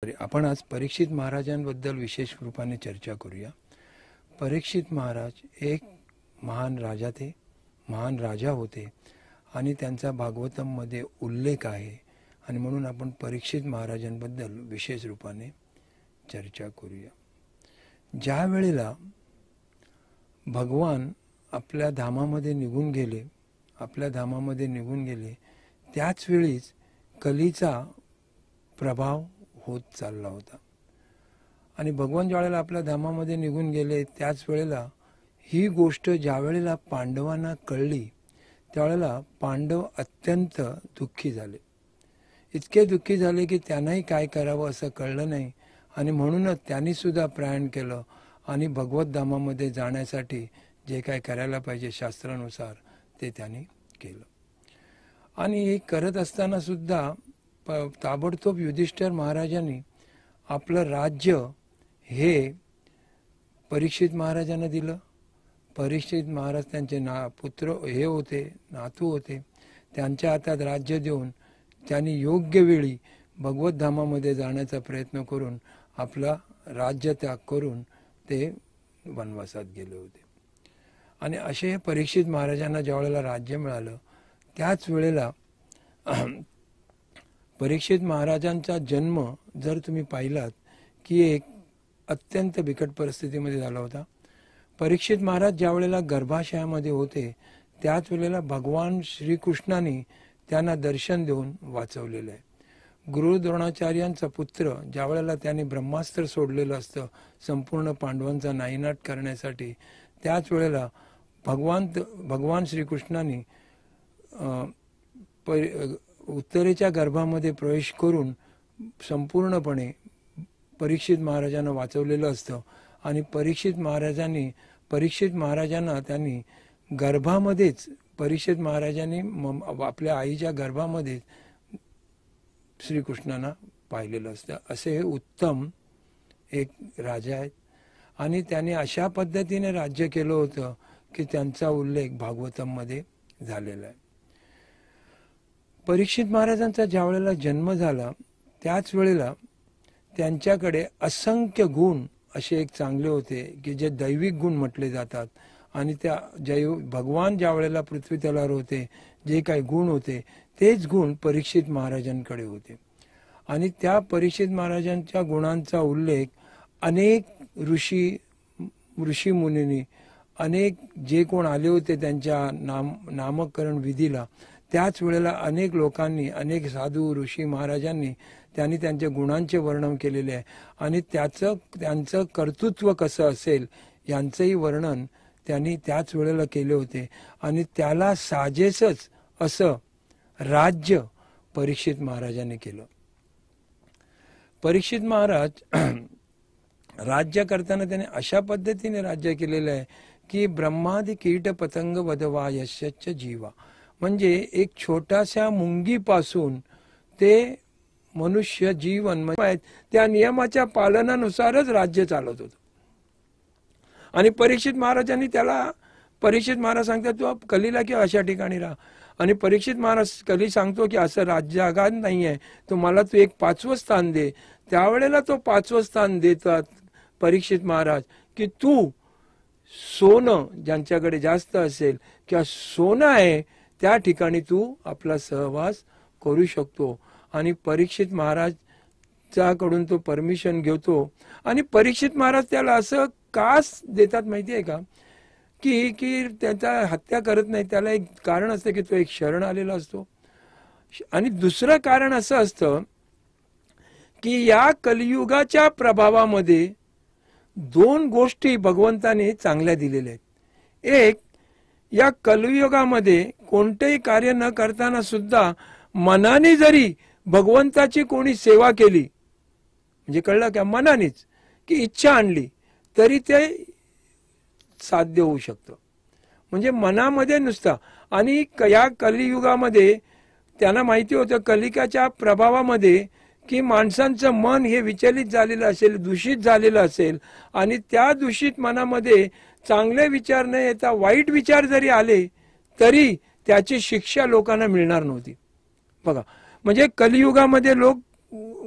आपण आज परीक्षित महाराजांबद्दल विशेष रूपाने चर्चा करूया। परीक्षित महाराज एक महान राजा होते आणि त्यांचा भागवतम मध्ये उल्लेख आहे आणि म्हणून आपण परीक्षित महाराजांबद्दल विशेष रूपाने चर्चा करूया। ज्या वेळेला भगवान आपल्या धामामध्ये निघून गेले त्याच वेळीच कलीचा प्रभाव होत चालला होता आणि भगवान ज्यावेळेला आपल्या धामामध्ये निघून गेले त्याच वेळेला ही गोष्ट ज्या वेळेला पांडवांना कळली त्यावेळेला पांडव अत्यंत दुःखी झाले। इतके दुःखी झाले की त्यांनाही काय करावं असं कळलं नाही आणि म्हणूनच त्यांनी सुद्धा प्रयाण केलं आणि भगवत धामामध्ये जाण्यासाठी जे काय करायला पाहिजे शास्त्रानुसार ते त्यांनी केलं। आणि हे करत असताना सुद्धा ताबडतोब युधिष्ठिर महाराजांनी आपलं राज्य हे परीक्षित महाराजांना दिलं। परीक्षित महाराज त्यांचे पुत्र हे होते, नातू होते, त्यांच्या हातात राज्य देऊन त्यांनी योग्य वेळी भगवत धामामध्ये जाण्याचा प्रयत्न करून आपला राज्य त्याग करून ते वनवासात गेले होते। आणि असे परीक्षित महाराजांना ज्या वेळेला राज्य मिळालं त्याच वेळेला परीक्षित महाराजांचा जन्म जर तुम्ही पाहिलात की एक अत्यंत बिकट परिस्थितीमध्ये झाला होता। परीक्षित महाराज ज्या वेळेला गर्भाशयामध्ये होते त्याच वेळेला भगवान श्रीकृष्णाने त्यांना दर्शन देऊन वाचवलेलं आहे। गुरु द्रोणाचार्यांचा पुत्र ज्या वेळेला त्याने ब्रह्मास्त्र सोडलेलं असतं संपूर्ण पांडवांचा नायनाट करण्यासाठी त्याच वेळेला भगवान श्रीकृष्णाने उत्तरेच्या गर्भामध्ये प्रवेश करून संपूर्णपणे परीक्षित महाराजांना वाचवलेलं असतं आणि परीक्षित महाराजांना त्यांनी गर्भामध्येच परीक्षित महाराजांनी आपल्या आईच्या गर्भामध्ये श्रीकृष्णांना पाहिलेलं असतं। असे हे उत्तम एक राजा आहेत आणि त्यांनी अशा पद्धतीने राज्य केलं होतं की त्यांचा उल्लेख भागवतम मध्ये झालेला आहे। परीक्षित महाराजांचा ज्या वेळेला जन्म झाला त्याच वेळेला त्यांच्याकडे असंख्य गुण असे एक चांगले होते की जे दैविक गुण म्हटले जातात आणि त्या भगवान ज्या वेळेला पृथ्वी तलावर होते जे काही गुण होते तेच गुण परीक्षित महाराजांकडे होते। आणि त्या परीक्षित महाराजांच्या गुणांचा उल्लेख अनेक ऋषी मुनींनी अनेक जे कोण आले होते त्यांच्या नामकरण विधीला त्याच वेळेला अनेक लोकांनी अनेक साधू ऋषी महाराजांनी त्यांनी त्यांच्या गुणांचे वर्णन केलेले आहे आणि त्यांचं कर्तृत्व कसं असेल यांचंही वर्णन त्यांनी त्याच वेळेला केले होते आणि त्याला साजेसच असं राज्य परीक्षित महाराजांनी केलं। परीक्षित महाराज राज्य करताना त्याने अशा पद्धतीने राज्य केलेलं आहे की ब्रह्मादि कीट पतंग वधवा यश्च जीवा म्हणजे एक छोट्याशा मुंगीपासून ते मनुष्य जीवन त्या नियमाच्या पालनानुसारच राज्य चालत होतं। आणि परीक्षित महाराज सांगतात तू कलीला किंवा अशा ठिकाणी राहा आणि परीक्षित महाराज कली सांगतो की असं राज्यागार नाहीये तो मला तू एक 5वं स्थान दे। त्यावेळेला तो 5वं स्थान देतात परीक्षित महाराज की तू सोनं ज्यांच्याकडे जास्त असेल किंवा सोनं आहे त्या ठिकाणी तू आपला सहवास करू शकतो। आणि परीक्षित महाराजच्याकडून तो परमिशन घेतो आणि परीक्षित महाराज त्याला असं का देतात माहिती आहे का की त्याचा हत्या करत नाही। त्याला एक कारण असतं की तो एक शरण आलेला असतो आणि दुसरं कारण असं असतं की या कलियुगाच्या प्रभावामध्ये 2 गोष्टी भगवंताने चांगल्या दिलेल्या आहेत। एक या कलियुगामध्ये कोणतेही कार्य न करताना सुद्धा मनाने जरी भगवंताची कोणी सेवा केली म्हणजे कळलं का मनानेच की इच्छा आणली तरी ते साध्य होऊ शकतं। म्हणजे मनामध्ये नुसता आणि या कलियुगामध्ये त्यांना माहिती होतं कलिकाच्या प्रभावामध्ये की माणसांचं मन हे विचलित झालेलं असेल दूषित झालेलं असेल आणि त्या दूषित मनामध्ये चांगले विचार न येता वाईट विचार जरी आले तरी त्याची शिक्षा लोकांना मिळणार नव्हती। बघा म्हणजे कलियुगामध्ये लोक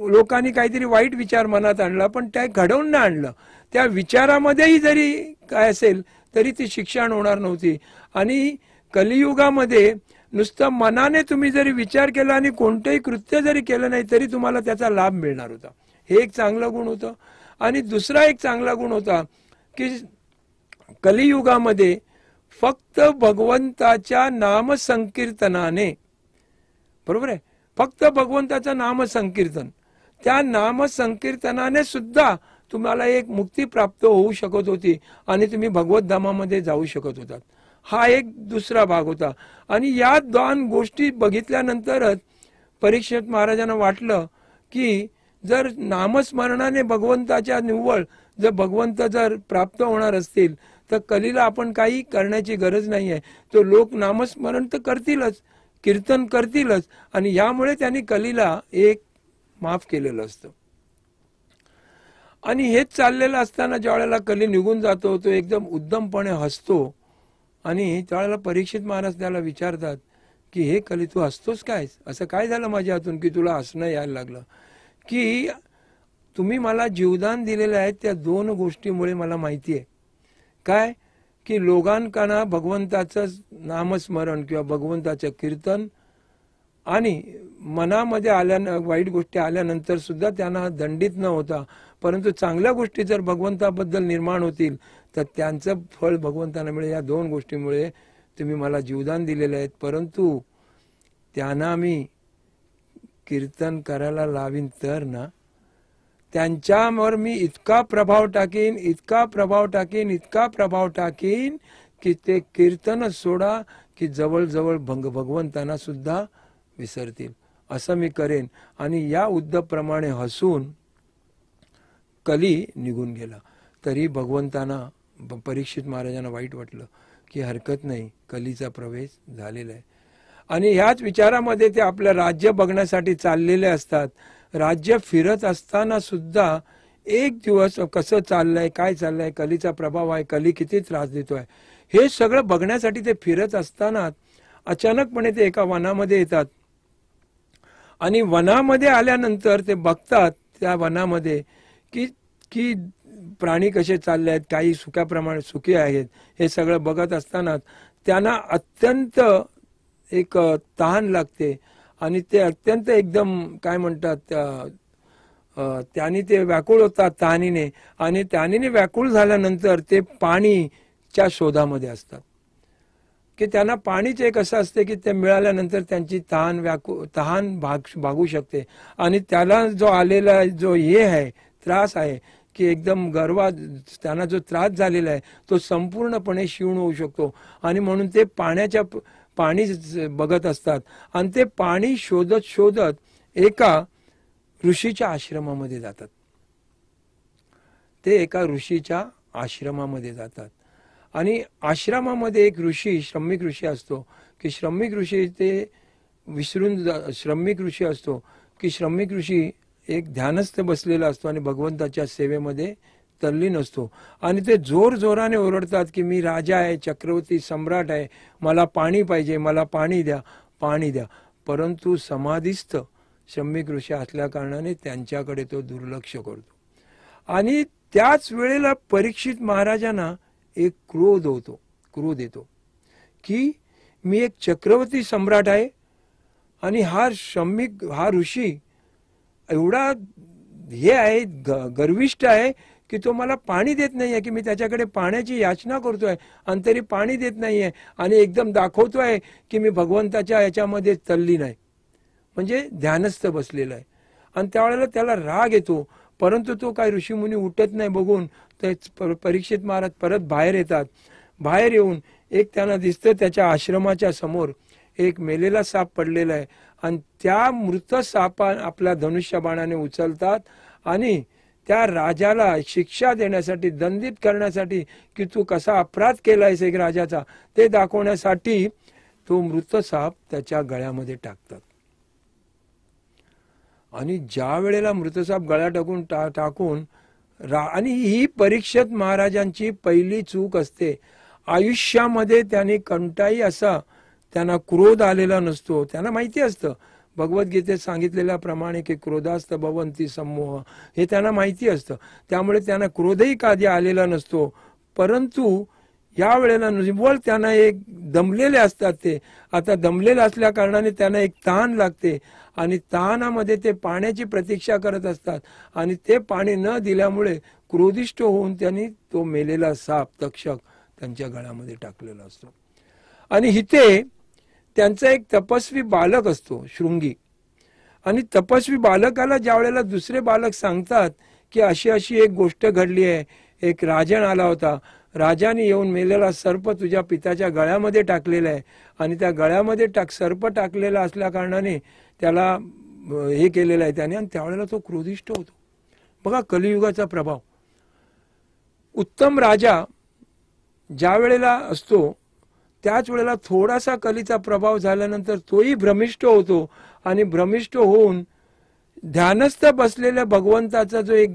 लोकांनी काहीतरी वाईट विचार मनात आणला, पण त्या घडवून नाही आणलं. त्या विचारामध्येही जरी काय असेल तरी ती शिक्षण होणार नव्हती. आणि कलियुगामध्ये नुसतं मनाने तुम्ही जरी विचार केला आणि कोणतेही कृत्य जरी केलं नाही तरी तुम्हाला त्याचा लाभ मिळणार होता. हे एक चांगलं गुण होतं. आणि दुसरा एक चांगला गुण होता की कलियुगामध्ये फक्त भगवंताच्या नामसंकीर्तनाने, बरोबर आहे, फक्त भगवंताचं नामसंकीर्तन, त्या नामसंकीर्तनाने सुद्धा तुम्हाला एक मुक्ती प्राप्त होऊ शकत होती आणि तुम्ही भगवत धामामध्ये जाऊ शकत होतात. हा एक दुसरा भाग होता. आणि या दोन गोष्टी बघितल्यानंतरच परीक्षित महाराजांना वाटलं की जर नामस्मरणाने भगवंताच्या निव्वळ जर भगवंत जर प्राप्त होणार असतील तर कलीला आपण काही करण्याची गरज नाही आहे. तो लोक नामस्मरण तर करतीलच, कीर्तन करतीलच, आणि यामुळे त्यांनी कलीला एक माफ केलेलं असतं. आणि हेच चाललेलं असताना ज्या वेळेला कली निघून जातो तो एकदम उद्दमपणे हसतो. आणि त्यावेळेला परीक्षित महाराज त्याला विचारतात की हे कली तू हसतोस काय, असं काय झालं माझ्या हातून की तुला हसणं यायला लागलं. की तुम्ही मला जीवदान दिलेलं आहे त्या दोन गोष्टीमुळे मला माहिती आहे काय, की लोकांना भगवंताचं नामस्मरण किंवा भगवंताचं कीर्तन आणि मनामध्ये वाईट गोष्टी आल्यानंतर सुद्धा त्यांना दंडित न होता, परंतु चांगल्या गोष्टी जर भगवंताबद्दल निर्माण होतील तर त्यांचं फळ भगवंताला मिळेल. या दोन गोष्टीमुळे तुम्ही मला जीवदान दिलेले आहेत. परंतु त्यांना मी कीर्तन करायला लावीन तर ना, त्यांच्यावर मी इतका प्रभाव टाकीन, इतका प्रभाव टाकीन, इतका प्रभाव टाकीन की ते कीर्तनच सोडा की जवळजवळ भगवंतांना सुद्धा विसरतील. असं मी करेन. आणि या उद्धवप्रमाणे हसून कली निघून गेला. तरी भगवंतांना परीक्षित महाराजांना वाईट वाटलं की हरकत नाही, कलीचा प्रवेश झालेला आहे. आणि ह्याच विचारामध्ये ते आपलं राज्य बघण्यासाठी चाललेले असतात. राज्य फिरत असताना सुद्धा एक दिवस कसं चाललंय, काय चाललंय, कलीचा प्रभाव आहे, कली किती त्रास देतोय, हे सगळं बघण्यासाठी ते फिरत असताना अचानकपणे ते एका वनामध्ये येतात. आणि वनामध्ये आल्यानंतर ते बघतात त्या वनामध्ये की की प्राणी कसे चालले आहेत, काही सुख्याप्रमाणे सुखी आहेत. हे सगळं बघत असताना त्यांना अत्यंत एक तहान लागते आणि ते अत्यंत एकदम काय म्हणतात त्यांनी ते व्याकुळ होतात तहानीने. आणि तहानीने व्याकुळ झाल्यानंतर ते पाणीच्या शोधामध्ये असतात की त्यांना पाणीच एक असं असते की ते मिळाल्यानंतर त्यांची तहान भागू शकते. आणि त्याला जो आलेला जो हे आहे त्रास आहे की एकदम त्यांना जो त्रास झालेला आहे तो संपूर्णपणे शिवून होऊ शकतो. आणि म्हणून ते पाणी बघत असतात. आणि ते पाणी शोधत शोधत एका ऋषीच्या आश्रमामध्ये जातात. ते एका ऋषीच्या आश्रमामध्ये जातात. आणि आश्रमामध्ये एक ऋषी, श्रमिक ऋषी असतो की श्रमिक ऋषी ते श्रमिक ऋषी असतो की श्रमिक ऋषी एक ध्यानस्थ बसलेला असतो आणि भगवंताच्या सेवेमध्ये तल्लीन असतो. आणि ते जोर जोराने ओरडतात की मी राजा आहे, चक्रवर्ती सम्राट आहे, मला पाणी पाहिजे, मला पाणी द्या, पाणी द्या. परंतु समाधीस्थ श्रमिक ऋषी असल्या कारणाने त्यांच्याकडे तो दुर्लक्ष करतो. आणि त्याच वेळेला परीक्षित महाराजांना एक क्रोध येतो की मी एक चक्रवर्ती सम्राट आहे आणि हा ऋषी एवढा हे आहे, गर्विष्ठ आहे की तो मला पाणी देत नाहीये, की मी त्याच्याकडे पाण्याची याचना करतोय आणि तरी पाणी देत नाहीये. आणि एकदम दाखवतोय की मी भगवंताच्या याच्यामध्ये तल्लीन आहे, म्हणजे ध्यानस्थ बसलेला आहे. आणि त्यावेळेला त्याला राग येतो. परंतु तो काय ऋषीमुनी उठत नाही बघून ते परीक्षित महाराज परत बाहेर येतात. बाहेर येऊन एक त्यांना दिसतं त्याच्या आश्रमाच्या समोर एक मेलेला साप पडलेला आहे. आणि त्या मृत सापा आपल्या धनुष्यबाणाने उचलतात आणि त्या राजाला शिक्षा देण्यासाठी, दंडित करण्यासाठी की तू कसा अपराध केलायस एक राजाचा, ते दाखवण्यासाठी तो मृत साप त्याच्या गळ्यामध्ये टाकतात. आणि ज्या वेळेला मृतसाप गळ्या टाकून आणि ही परीक्षित महाराजांची पहिली चूक असते. आयुष्यामध्ये त्यांनी कंटाळी असा त्यांना क्रोध आलेला नसतो, त्यांना माहिती असतं भगवद्गीतेत सांगितलेल्याप्रमाणे की क्रोधास्त भवन्ति सम्मोह, हे त्यांना माहिती असतं. त्यामुळे त्यांना क्रोधही कधी आलेला नसतो. परंतु या वेळेला निव्वळ त्यांना एक दमलेले असतात. ते आता दमलेले असल्या कारणाने त्यांना एक तहान लागते आणि तहानामध्ये ते पाण्याची प्रतीक्षा करत असतात आणि ते पाणी न दिल्यामुळे क्रोधिष्ठ होऊन त्यांनी तो मेलेला साप तक्षक त्यांच्या गळ्यामध्ये टाकलेला असतो. आणि इथे त्यांचा एक तपस्वी बालक असतो शृंगी, आणि तपस्वी बालकाला ज्या वेळेला दुसरे बालक सांगतात की अशी अशी एक गोष्ट घडली आहे, एक राजन आला होता, राजाने येऊन मेलेला सर्प तुझ्या पित्याच्या गळ्यामध्ये टाकलेला आहे आणि त्या गळ्यामध्ये सर्प टाकलेला असल्या कारणाने त्याला हे केलेलं आहे त्याने, आणि त्यावेळेला तो क्रोधिष्ठ होतो. बघा कलियुगाचा प्रभाव. उत्तम राजा ज्या वेळेला असतो त्याच वेळेला थोडासा कलीचा प्रभाव झाल्यानंतर तोही भ्रमिष्ठ होतो आणि भ्रमिष्ठ होऊन ध्यानस्थ बसलेल्या भगवंताचा जो एक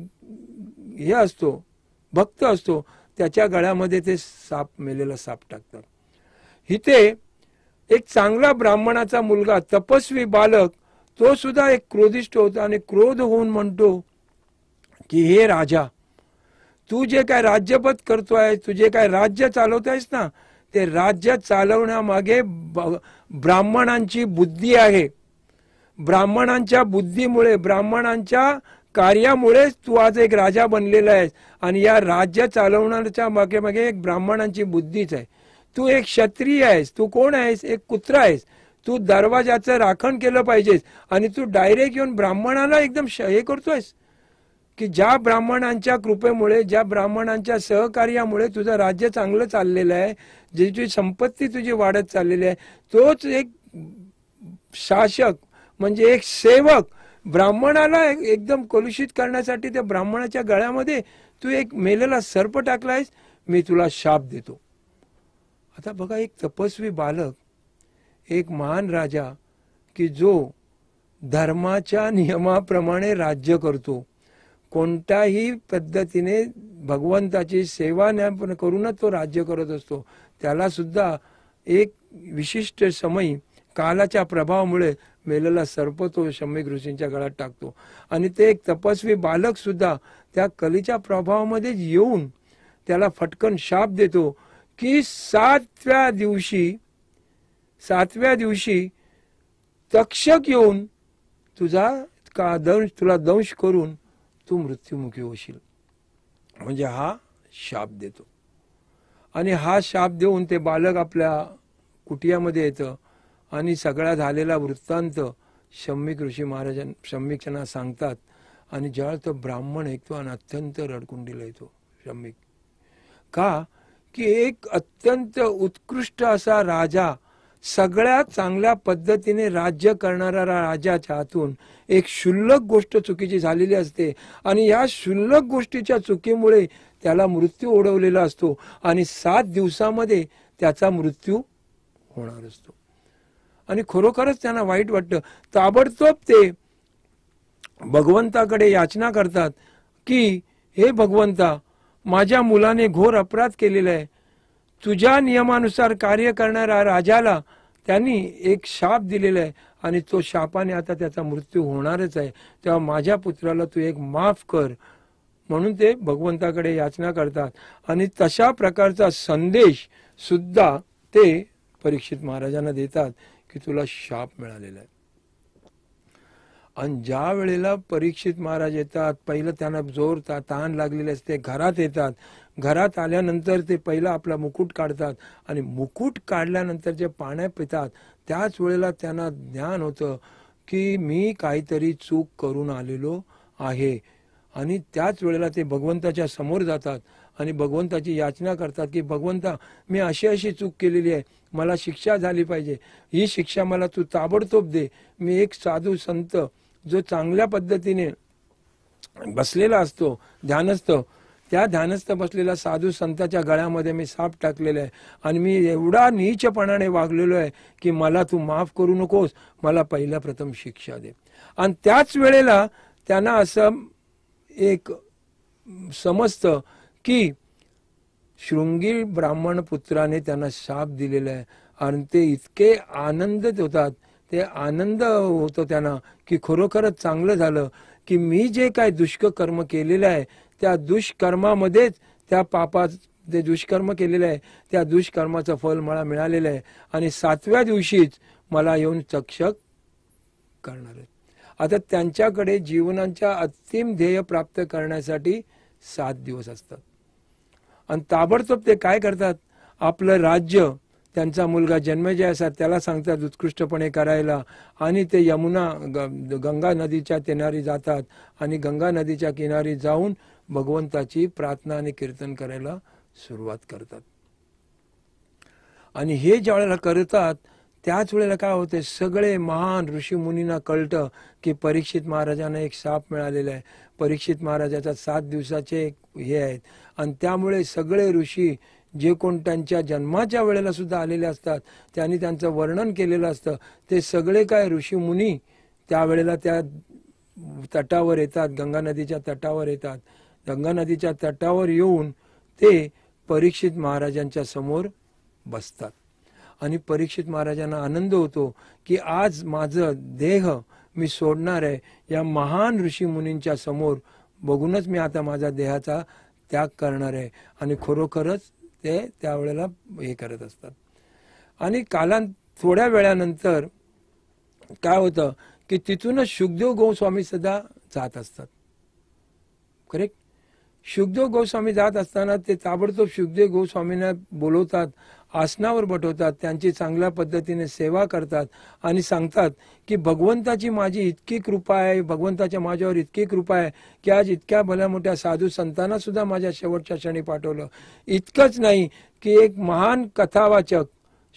हे असतो, भक्त असतो, त्याच्या गळ्यामध्ये ते साप, मेलेला साप टाकतात. इथे एक चांगला ब्राह्मणाचा मुलगा तपस्वी बालक तो सुद्धा एक क्रोधिष्ठ होतो आणि क्रोध होऊन म्हणतो की हे राजा, तू जे काय राज्यपद करतोय, तुझे काय राज्य चालवतोयस ना, ते राज्य चालवण्यामागे ब्राह्मणांची बुद्धी आहे. ब्राह्मणांच्या बुद्धीमुळे, ब्राह्मणांच्या कार्यामुळेच तू आज एक राजा बनलेला आहेस आणि या राज्य चालवण्याच्या मागे मागे एक ब्राह्मणांची बुद्धीच आहे. तू एक क्षत्रिय आहेस. तू कोण आहेस? एक कुत्रा आहेस. तू दरवाजाचं राखण केलं पाहिजेस आणि तू डायरेक्ट येऊन ब्राह्मणाला एकदम हे करतोयस की ज्या ब्राह्मणांच्या कृपेमुळे, ज्या ब्राह्मणांच्या सहकार्यामुळे तुझं राज्य चांगलं चाललेलं आहे, ज्याची संपत्ती तुझी वाढत चाललेली आहे, तोच एक शासक म्हणजे एक सेवक ब्राह्मणाला एकदम कलुषित करण्यासाठी त्या ब्राह्मणाच्या गळ्यामध्ये तू एक मेलेला सर्प टाकलायस, मी तुला शाप देतो. आता बघा, एक तपस्वी बालक, एक महान राजा की जो धर्माच्या नियमाप्रमाणे राज्य करतो, कोणत्याही पद्धतीने भगवंताची सेवा करूनच तो राज्य करत असतो, त्याला सुद्धा एक विशिष्ट समय कालाच्या प्रभावामुळे मेलेला सर्प तो शम्यक ऋषींच्या गळ्यात टाकतो. आणि ते एक तपस्वी बालक सुद्धा त्या कलीच्या प्रभावामध्ये येऊन त्याला फटकन शाप देतो की सातव्या दिवशी तक्षक येऊन तुला दंश करून तू मृत्युमुखी होशील. म्हणजे हा शाप देतो. आणि हा शाप देऊन ते बालक आपल्या कुटियामध्ये येतं आणि सगळा झालेला वृत्तांत शम्यक ऋषी शम्यकना सांगतात. आणि ज्यावेळेस तो ब्राह्मण ऐकतो आणि अत्यंत रडकुंडीला येतो शम्यक. का? की एक अत्यंत उत्कृष्ट असा राजा, सगळ्यात चांगल्या पद्धतीने राज्य करणारा राजाच्या हातून एक क्षुल्लक गोष्ट चुकीची झालेली असते आणि या क्षुल्लक गोष्टीच्या चुकीमुळे त्याला मृत्यू ओढवलेला असतो आणि 7 दिवसामध्ये त्याचा मृत्यू होणार असतो. आणि खरोखरच त्यांना वाईट वाटतं. ताबडतोब ते भगवंताकडे याचना करतात की हे भगवंता, माझ्या मुलाने घोर अपराध केलेला आहे. तुझ्या नियमानुसार कार्य करणाऱ्या राजाला त्यांनी एक शाप दिलेला आहे आणि तो शापाने आता त्याचा मृत्यू होणारच आहे. तेव्हा माझ्या पुत्राला तू एक माफ कर. म्हणून ते भगवंताकडे याचना करतात. आणि तशा प्रकारचा संदेश सुद्धा ते परीक्षित महाराजांना देतात की तुला शाप मिळालेला आहे. आणि ज्या वेळेला परीक्षित महाराज येतात, पहिलं त्यांना जोर तहान लागलेले असते, घरात येतात. घरात आल्यानंतर ते पहिला आपला मुकुट काढतात आणि मुकुट काढल्यानंतर जे पाण्या पितात त्याच वेळेला त्यांना ज्ञान होतं की मी काहीतरी चूक करून आलेलो आहे. आणि त्याच वेळेला ते भगवंताच्या समोर जातात आणि भगवंताची याचना करतात की भगवंता, मी अशी अशी चूक केलेली आहे, मला शिक्षा झाली पाहिजे, ही शिक्षा मला तू ताबडतोब दे. मी एक साधू संत जो चांगल्या पद्धतीने बसलेला असतो ध्यानस्थ, त्या ध्यानस्थ बसलेल्या साधू संताच्या गळ्यामध्ये मी साप टाकलेला आहे आणि मी एवढा नीचपणाने वागलेलो आहे की मला तू माफ करू नकोस, मला पहिला प्रथम शिक्षा दे. आणि त्याच वेळेला त्यांना असं एक समजतं की शृंगी ब्राह्मण पुत्राने त्यांना शाप दिलेला आहे आणि ते इतके आनंदित होतात ते आनंद होतो त्यांना की खरोखरच चांगलं झालं की मी जे काय दुष्कर्म केलेलं आहे त्या दुष्कर्मामध्येच त्या जे दुष्कर्म केलेलं आहे त्या दुष्कर्माचं फल मला मिळालेलं आहे आणि 7व्या दिवशीच मला येऊन चक्षक करणार आहे. आता त्यांच्याकडे जीवनाच्या अंतिम ध्येय प्राप्त करण्यासाठी 7 दिवस असतात आणि ताबडतोब ते काय करतात, आपलं राज्य, त्यांचा मुलगा जन्मेजय असा त्याला सांगतात उत्कृष्टपणे करायला आणि ते गंगा नदीच्या किनारी जातात आणि गंगा नदीच्या किनारी जाऊन भगवंताची प्रार्थना आणि कीर्तन करायला सुरुवात करतात. आणि हे ज्या वेळेला करतात त्याच वेळेला काय होते, सगळे महान ऋषी मुनींना कळतं की परीक्षित महाराजांना एक शाप मिळालेला आहे. परीक्षित महाराजाचा 7 दिवसाचे हे आहेत आणि त्यामुळे सगळे ऋषी जे कोण त्यांच्या जन्माच्या वेळेला सुद्धा आलेले असतात त्यांनी त्यांचं वर्णन केलेलं असतं, ते सगळे काय ऋषी मुनी त्यावेळेला त्या तटावर येतात, गंगा नदीच्या तटावर येतात. गंगा नदीच्या तटावर येऊन ते परीक्षित महाराजांच्या समोर बसतात आणि परीक्षित महाराजांना आनंद होतो की आज माझं देह मी सोडणार आहे या महान ऋषी मुनींच्या समोर बघूनच मी आता माझ्या देहाचा त्याग करणार आहे. आणि खरोखरच ते त्यावेळेला हे करत असतात. आणि थोड्या वेळानंतर काय होतं की तिथूनच शुकदेव गोस्वामी सुद्धा जात असतात. करेक्ट. शुकदेव गोस्वामी जात असताना ते ताबडतोब शुकदेव गोस्वामींना बोलवतात, आसनावर बटवतात, त्यांची चांगल्या पद्धतीने सेवा करतात आणि सांगतात की भगवंताची माझी इतकी कृपा आहे, भगवंताच्या माझ्यावर इतकी कृपा आहे की आज इतक्या भल्या मोठ्या साधू संतांना सुद्धा माझ्या शेवटच्या क्षणी पाठवलं. इतकंच नाही की एक महान कथावाचक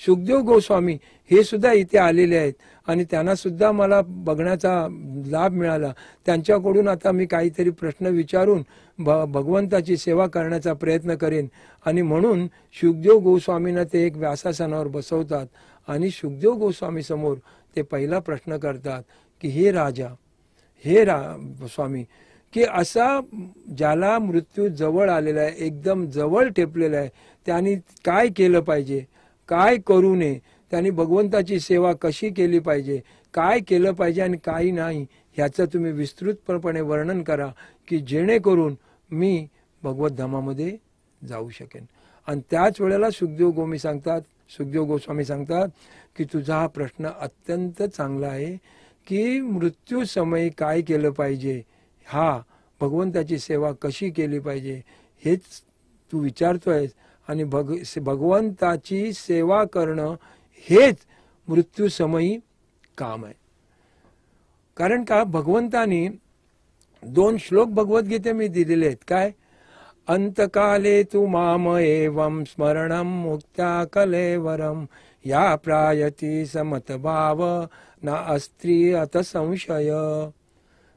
शुकदेव गोस्वामी हे सुद्धा इथे आलेले आहेत आणि त्यांना सुद्धा मला बघण्याचा लाभ मिळाला. त्यांच्याकडून आता मी काहीतरी प्रश्न विचारून भगवंताची सेवा करण्याचा प्रयत्न करेन. आणि म्हणून शुकदेव गोस्वामींना ते एक व्यासासनावर बसवतात आणि शुकदेव गोस्वामी समोर ते पहिला प्रश्न करतात की हे राजा, हे स्वामी, की असा ज्याला मृत्यू जवळ आलेला आहे, एकदम जवळ ठेपलेला आहे, त्यांनी काय केलं पाहिजे, काय करू नये, त्यांनी भगवंताची सेवा कशी केली पाहिजे, काय केलं पाहिजे आणि काही नाही, ह्याचं तुम्ही विस्तृतपणे वर्णन करा की जेणेकरून मी भगवत धामामध्ये जाऊ शकेन. आणि त्याच वेळेला शुकदेव गोस्वामी सांगतात की तुझा हा प्रश्न अत्यंत चांगला आहे की मृत्यू समयी काय केलं पाहिजे, भगवंताची सेवा कशी केली पाहिजे हेच तू विचारतोयस आणि भगवंताची सेवा करणं हेच मृत्यू समयी काम आहे. कारण का भगवंतानी 2 श्लोक भगवद्गीते मी दिलेले आहेत. काय, अंतकाले तू माम एवं स्मरणं मुक्त्या कलेवरम या प्रायती समतभाव ना अस्त्री अत संशय.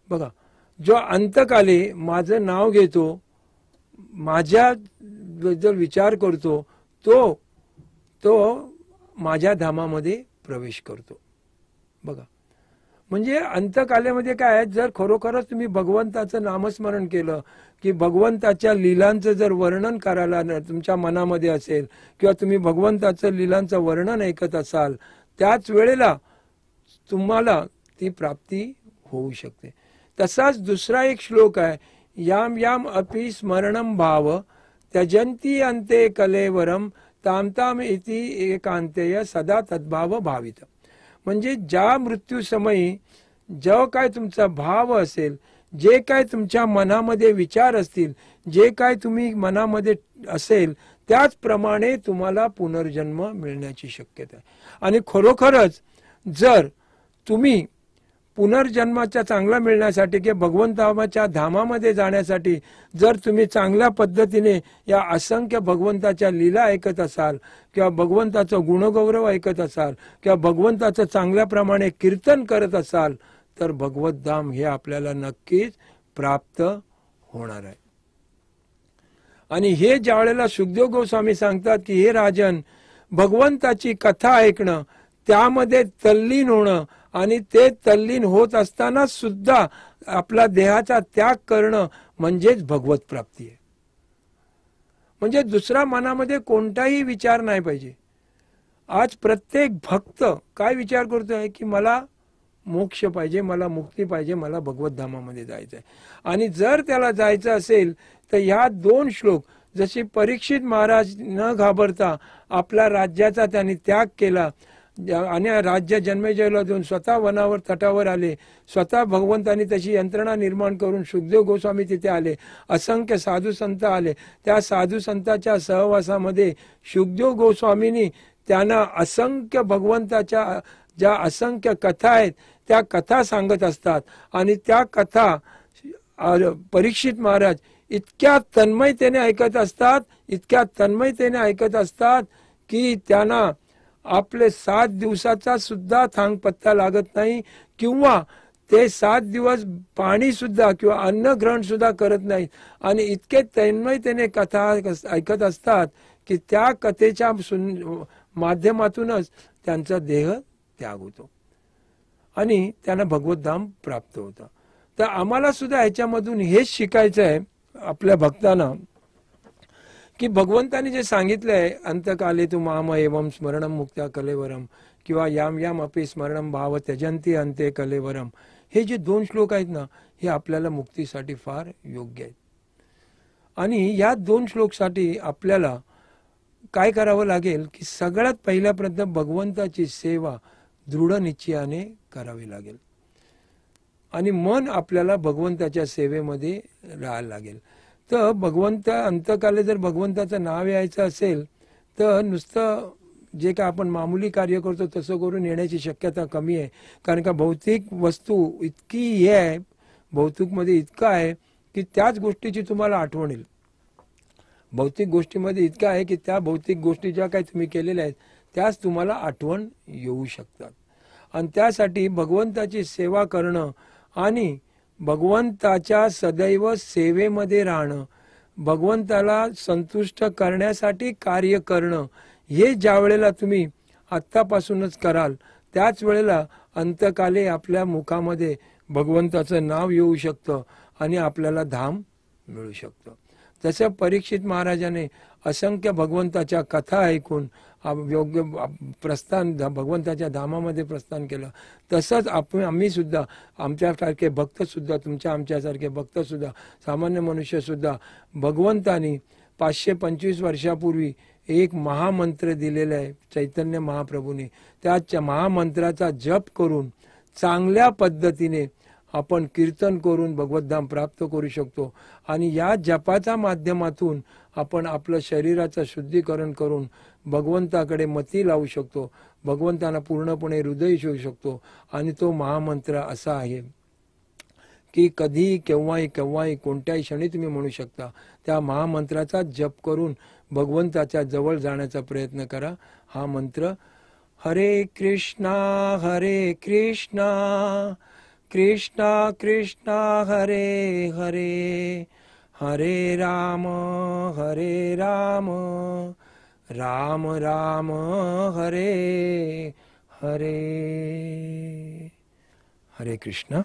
बघा, जो अंतकाले माझं नाव घेतो, माझ्या बद्दल विचार करतो, तो माझ्या धामामध्ये प्रवेश करतो. बघा, म्हणजे अंतकालेमध्ये काय आहे, जर खरोखरच तुम्ही भगवंताचं नामस्मरण केलं की भगवंताच्या लीलांचं जर वर्णन करायला तुमच्या मनामध्ये असेल किंवा तुम्ही भगवंताचं लीलांचं वर्णन ऐकत असाल, त्याच वेळेला तुम्हाला ती प्राप्ती होऊ शकते. तसाच दुसरा एक श्लोक आहे, याम याम अपि स्मरणम भाव त्यजंती अंते कलेवरम ताम ताम इति एकांतेय सदा तद्भाव भावित. म्हणजे ज्या मृत्यू समयी जो काय तुमचा भाव असेल, जे काय तुमच्या मनामध्ये विचार असतील, जे काय तुम्ही मनामध्ये असेल त्याचप्रमाणे तुम्हाला पुनर्जन्म मिळण्याची शक्यता आहे. आणि खरोखरच जर तुम्ही पुनर्जन्माच्या चांगला मिळण्यासाठी किंवा भगवंताच्या धामामध्ये जाण्यासाठी जर तुम्ही चांगल्या पद्धतीने या असंख्य भगवंताच्या लीला ऐकत असाल किंवा भगवंताचं गुणगौरव ऐकत असाल किंवा भगवंताचं चांगल्या प्रमाणे कीर्तन करत असाल तर भगवत धाम हे आपल्याला नक्कीच प्राप्त होणार आहे. आणि हे ज्या वेळेला शुकदेव गोस्वामी सांगतात की हे राजन, भगवंताची कथा ऐकणं, त्यामध्ये तल्लीन होणं आणि ते तल्लीन होत असताना सुद्धा आपला देहाचा त्याग करणं म्हणजेच भगवत प्राप्ती आहे. म्हणजे दुसरा मनामध्ये कोणताही विचार नाही पाहिजे. आज प्रत्येक भक्त काय विचार करतोय की मला मोक्ष पाहिजे, मला मुक्ती पाहिजे, मला भगवत धामामध्ये जायचं आहे. आणि जर त्याला जायचं असेल तर ह्या 2 श्लोक, जसे परीक्षित महाराज न घाबरता आपल्या राज्याचा त्यांनी त्याग केला आणि राज्य जन्मेजयला देऊन स्वतः वनावर तटावर आले, स्वतः भगवंतांनी तशी यंत्रणा निर्माण करून सुखदेव गोस्वामी तिथे आले, असंख्य साधू संत आले. त्या साधू संतांच्या सहवासामध्ये सुखदेव गोस्वामींनी त्यांना असंख्य भगवंताच्या ज्या असंख्य कथा आहेत त्या कथा सांगत असतात. आणि त्या कथा परीक्षित महाराज इतक्या तन्मयतेने ऐकत असतात, इतक्या तन्मयतेने ऐकत असतात की त्यांना आपले 7 दिवसाचा सुद्धा थांग पत्ता लागत नाही, किंवा ते 7 दिवस पाणी सुद्धा किंवा अन्न ग्रहण सुद्धा करत नाहीत. आणि इतके तन्मयतेने कथा ऐकत असतात की त्या कथेच्या माध्यमातूनच त्यांचा देह त्याग होतो आणि त्यांना भगवतधाम प्राप्त होतं. तर आम्हाला सुद्धा ह्याच्यामधून हेच शिकायचं आहे आपल्या भक्तांना की भगवंतांनी जे सांगितलंय, अंतकाले तू माम एवं स्मरणम मुक्त्या कलेवरम किंवा याम याम अपि स्मरणम भाव त्यजंती अंते कलेवरम, हे जे 2 श्लोक आहेत ना, हे आपल्याला मुक्तीसाठी फार योग्य आहेत. आणि या 2 श्लोकसाठी आपल्याला काय करावं लागेल की सगळ्यात पहिल्या प्रथम भगवंताची सेवा दृढ निश्चयाने करावी लागेल आणि मन आपल्याला भगवंताच्या सेवेमध्ये राहायला लागेल. तर भगवंत अंतकाले जर भगवंताचं नाव यायचं असेल तर नुसतं जे काय आपण मामूली कार्य करतो तसं करून येण्याची शक्यता कमी आहे. कारण का भौतिक वस्तू इतकी हे आहे, भौतिकमध्ये इतकं आहे की त्याच गोष्टीची तुम्हाला आठवण येईल. भौतिक गोष्टीमध्ये इतकं आहे की त्या भौतिक गोष्टी ज्या काही तुम्ही केलेल्या आहेत त्याच तुम्हाला आठवण येऊ शकतात. आणि त्यासाठी भगवंताची सेवा करणं आणि भगवंताच्या सदैव सेवेमध्ये राहणं, भगवंताला संतुष्ट करण्यासाठी कार्य करणं, हे ज्या वेळेला तुम्ही आत्तापासूनच कराल त्याच वेळेला अंतकाले आपल्या मुखामध्ये भगवंताचं नाव येऊ शकतं आणि आपल्याला धाम मिळू शकतं. तसं परीक्षित महाराजाने असंख्य भगवंताच्या कथा ऐकून योग्य प्रस्थान भगवंताच्या धामामध्ये प्रस्थान केलं. तसंच आम्ही सुद्धा, आमच्यासारखे भक्त सुद्धा, आमच्यासारखे भक्त सुद्धा, सामान्य मनुष्य सुद्धा भगवंतानी 525 वर्षापूर्वी एक महामंत्र दिलेला आहे चैतन्य महाप्रभूंनी. त्या महामंत्राचा जप करून चांगल्या पद्धतीने आपण कीर्तन करून भगवतधाम प्राप्त करू शकतो. आणि या जपाच्या माध्यमातून आपण आपलं शरीराचं शुद्धीकरण करून भगवंताकडे मती लावू शकतो, भगवंतांना पूर्णपणे हृदय ठेवू शकतो. आणि तो महामंत्र असा आहे की कधी केव्हाही कोणत्याही क्षणी तुम्ही म्हणू शकता. त्या महामंत्राचा जप करून भगवंताच्या जवळ जाण्याचा प्रयत्न करा. हा मंत्र हरे कृष्णा कृष्णा कृष्णा हरे हरे, हरे राम राम राम हरे हरे. हरे कृष्ण.